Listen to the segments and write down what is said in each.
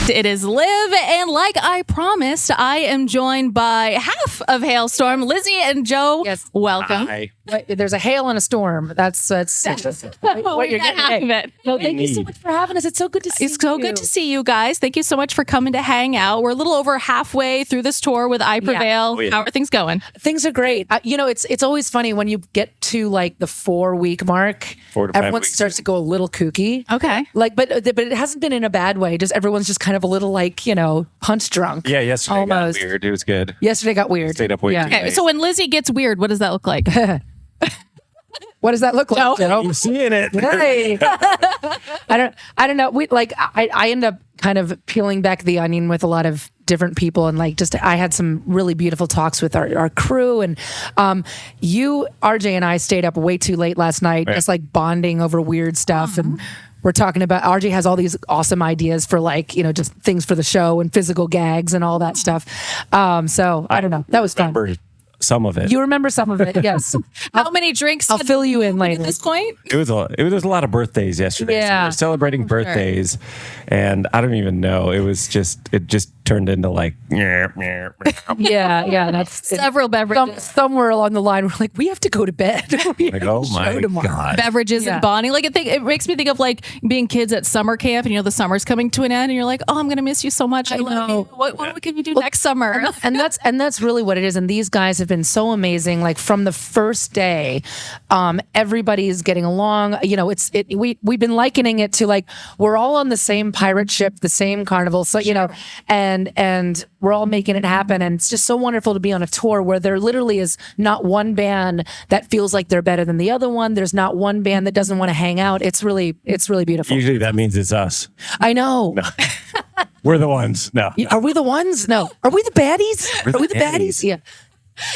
It is Liv, and like I promised, I am joined by half of Halestorm, Lzzy and Joe. Yes. Welcome. Hi. There's a hail and a storm. That's what you're getting. half of it. No, thank you so much for having us. It's so good to see you. It's so good to see you guys. Thank you so much for coming to hang out. We're a little over halfway through this tour with I Prevail. Oh, yeah. How are things going? Things are great. It's always funny when you get to like the 4-week mark. 4 to 5 everyone weeks. starts to go a little kooky. Okay. But it hasn't been in a bad way. Just everyone's just kind of a little like punch drunk. Yeah, yesterday Almost. got weird. It was good. Yesterday got weird. Stayed up way too Okay, late. so when Lzzy gets weird, what does that look like? What does that look like? Joe? I'm seeing it. Hey. I don't know. I end up kind of peeling back the onion with a lot of different people, and I had some really beautiful talks with our crew, and you, RJ, and I stayed up way too late last night, just like bonding over weird stuff, and we're talking about RJ has all these awesome ideas for just things for the show and physical gags and all that stuff. So I don't know. That was fun. Remember some of it. You remember some of it, yes. How many drinks I'll fill you in at later. this point? It was a lot of birthdays yesterday. So Yeah. we were celebrating birthdays, and I don't even know. It just turned into like Yeah. That's Several beverages. somewhere along the line. We're like, we have to go to bed. We like, have oh a show my tomorrow. god. Beverages Yeah. and bonding. It makes me think of like being kids at summer camp, and the summer's coming to an end, and you're like, oh, I'm gonna miss you so much. I love know. you. What can you do next summer? and that's really what it is. And these guys have been so amazing. Like from the first day, everybody's getting along. We've been likening it to like we're all on the same pirate ship, the same carnival. So and we're all making it happen. And it's just so wonderful to be on a tour where there literally is not one band that feels like they're better than the other one. There's not one band that doesn't want to hang out. It's really beautiful. Usually that means it's us. I know. No. We're the ones. No. Are we the ones? No. Are we the baddies? Are we the baddies? Yeah.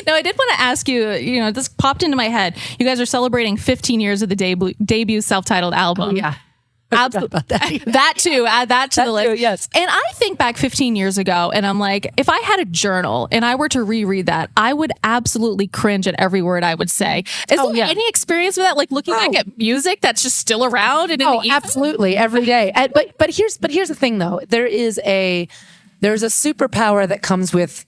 No, I did want to ask you, this popped into my head. You guys are celebrating 15 years of the debut self-titled album. Yeah. About that too. Add that to the list. too, yes. And I think back 15 years ago, and I'm like, if I had a journal and I were to reread that, I would absolutely cringe at every word I would say. Is there any experience with that? Like looking back at music that's just still around and in the ether? Absolutely, every day. But here's the thing though. There's a superpower that comes with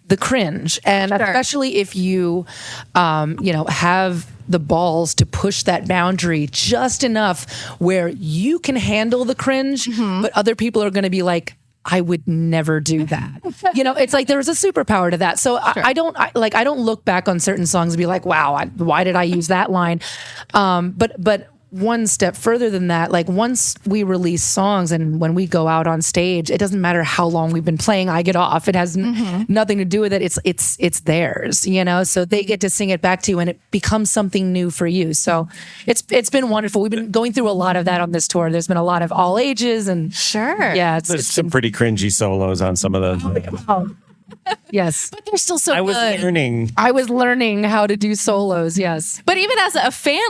the cringe, and especially if you have the balls to push that boundary just enough where you can handle the cringe, but other people are going to be like, I would never do that. It's like there's a superpower to that. So I don't look back on certain songs and be like, wow, why did I use that line? But one step further than that, like once we release songs and when we go out on stage, it doesn't matter how long we've been playing, I get off. It has nothing to do with it. It's theirs, so they get to sing it back to you and it becomes something new for you. So it's been wonderful. We've been going through a lot of that on this tour. There's been a lot of all ages and yeah, There's some pretty cringy solos on some of those. Yes. But they're still so I was good. learning. I was learning how to do solos. Yes. But even as a fan,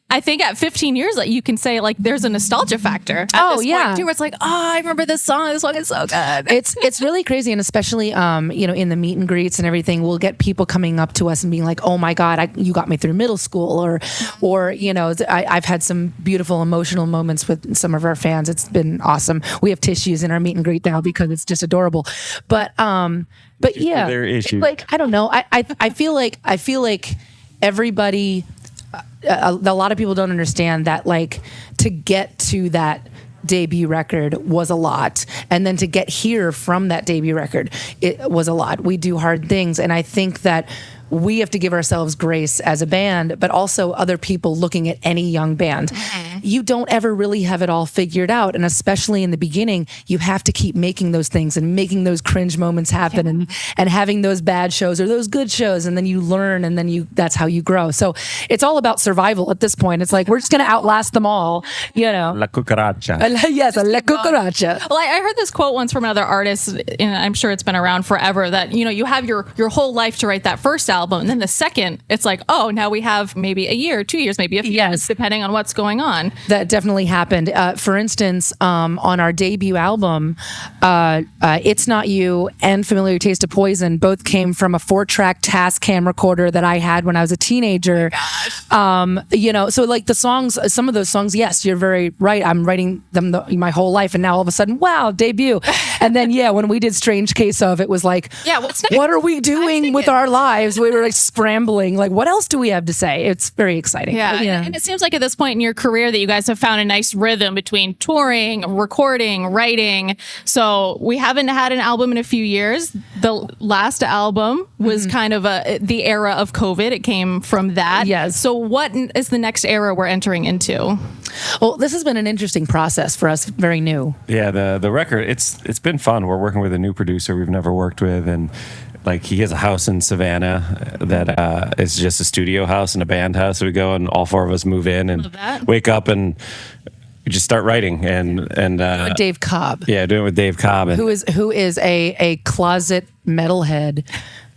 I think at 15 years, you can say there's a nostalgia factor. At this point too, where it's like, oh, I remember this song. This song is so good. It's really crazy, and especially in the meet and greets and everything, we'll get people coming up to us and being like, oh my God, you got me through middle school, or I've had some beautiful emotional moments with some of our fans. It's been awesome. We have tissues in our meet and greet now because it's just adorable. But yeah, There are issues. I don't know. I feel like everybody. A lot of people don't understand that to get to that debut record was a lot, and then to get here from that debut record, it was a lot. We do hard things, and I think that we have to give ourselves grace as a band, but also other people looking at any young band. You don't ever really have it all figured out. And especially in the beginning, you have to keep making those things and making those cringe moments happen and having those bad shows or those good shows. And then you learn, and then that's how you grow. So it's all about survival at this point. It's like, we're just going to outlast them all, La cucaracha. Yes, la cucaracha. Well, I heard this quote once from another artist, and I'm sure it's been around forever, that, you have your whole life to write that first album. And then the second, it's like, oh, now we have maybe a year, 2 years, maybe a few years, depending on what's going on. man. That definitely happened. For instance, on our debut album, It's Not You and Familiar Taste of Poison both came from a 4-track Tascam recorder that I had when I was a teenager. So like the songs, some of those songs, yes, you're very right. I'm writing them my whole life, and now all of a sudden, wow, debut. And then when we did Strange Case of, it was like, what are we doing with our lives? We were like scrambling, like, what else do we have to say? It's very exciting. Yeah. And it seems like at this point in your career that you guys have found a nice rhythm between touring, recording, writing. So we haven't had an album in a few years. The last album was kind of the era of COVID. It came from that. Yes. So what is the next era we're entering into? Well, this has been an interesting process for us, very new. Yeah, the record, it's been fun. We're working with a new producer we've never worked with, and like he has a house in Savannah that is just a studio house and a band house. So we go and all 4 of us move in and wake up and we just start writing and Dave Cobb. Yeah, doing it with Dave Cobb, who is a closet metalhead.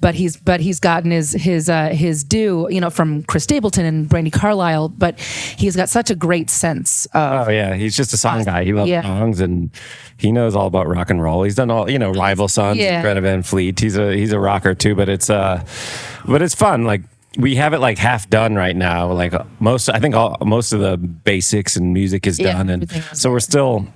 But he's gotten his due, from Chris Stapleton and Brandi Carlile. But he's got such a great sense of. Oh yeah, he's just a song guy. He loves songs and he knows all about rock and roll. He's done all Rival Sons, Greta Van Fleet. He's a rocker too. But it's fun. Like we have it like half done right now. Like most of the basics and music is done, and so we're still.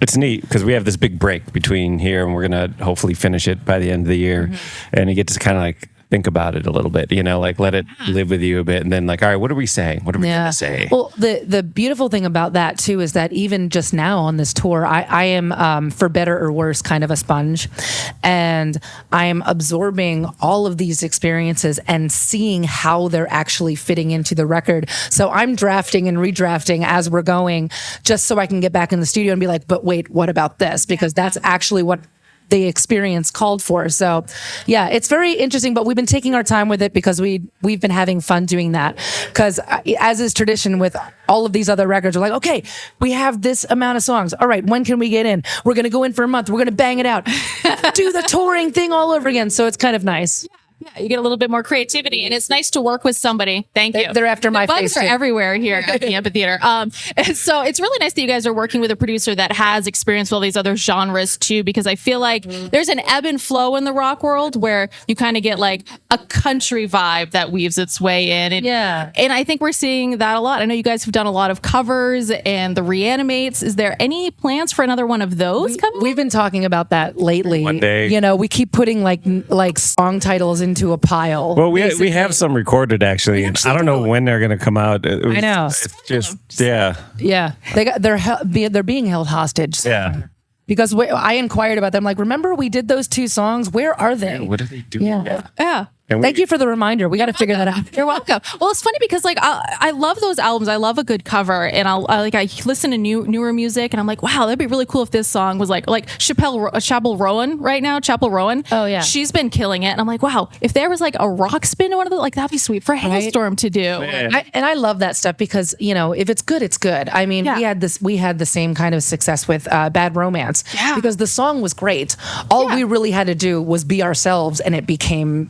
It's neat because we have this big break between here and we're going to hopefully finish it by the end of the year. And you get to kind of like think about it a little bit, like let it live with you a bit. And then like, all right, what are we saying? What are we going to say? Well, the beautiful thing about that too is that even just now on this tour, I am, for better or worse, kind of a sponge. And I am absorbing all of these experiences and seeing how they're actually fitting into the record. So I'm drafting and redrafting as we're going, just so I can get back in the studio and be like, but wait, what about this? Because that's actually what the experience called for. So yeah, it's very interesting, but we've been taking our time with it because we've been having fun doing that. Because as is tradition with all of these other records, we're like, okay, we have this amount of songs. All right, when can we get in? We're going to go in for a month. We're going to bang it out. Do the touring thing all over again. So it's kind of nice. Yeah, you get a little bit more creativity, and it's nice to work with somebody. Thank you. They're after my face. Bugs are everywhere here at the amphitheater. So it's really nice that you guys are working with a producer that has experience with all these other genres too, because I feel like there's an ebb and flow in the rock world where you kind of get like a country vibe that weaves its way in. And I think we're seeing that a lot. I know you guys have done a lot of covers and the Reanimates. Is there any plans for another one of those coming? We've been talking about that lately. One day. We keep putting like song titles into a pile. Well, we have some recorded actually, and I don't know when they're going to come out. I know. It's just they're being held hostage. Yeah. Because I inquired about them. Like, remember we did those 2 songs? Where are they? What are they doing? Yeah. Thank you for the reminder. We got to figure that out. You're welcome. Well, it's funny because like I love those albums. I love a good cover, and I listen to newer music, and I'm like, wow, that'd be really cool if this song was like Chapel Rowan right now. Chapel Rowan. Oh yeah, she's been killing it, and I'm like, wow, if there was like a rock spin to one of those, like that'd be sweet for Halestorm to do. And I love that stuff because if it's good, it's good. I mean, we had the same kind of success with Bad Romance because the song was great. All we really had to do was be ourselves, and it became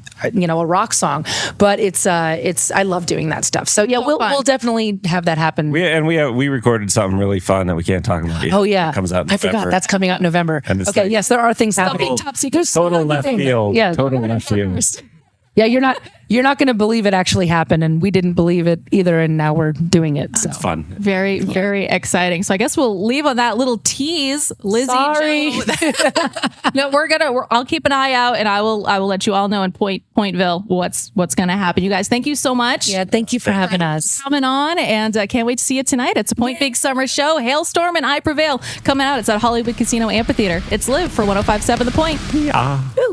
a rock song. But it's I love doing that stuff. So yeah, we'll definitely have that happen. We recorded something really fun that we can't talk about yet. Oh yeah, it comes out in I forgot that's coming out in November. Okay, yes, there are things happening. Top secret. Total left field. Yeah, total left field. Yeah, you're not going to believe it actually happened, and we didn't believe it either, and now we're doing it. So it's fun. Very, very exciting. So I guess we'll leave on that little tease, Lzzy. Sorry. No, I'll keep an eye out, and I will let you all know in Pointville what's going to happen. You guys, thank you so much. Yeah, thank you for having us. Coming on, and can't wait to see you tonight. It's a Point Big Summer Show. Halestorm and I Prevail coming out. It's at Hollywood Casino Amphitheater. It's Live for 105.7 The Point. Yeah. Woo.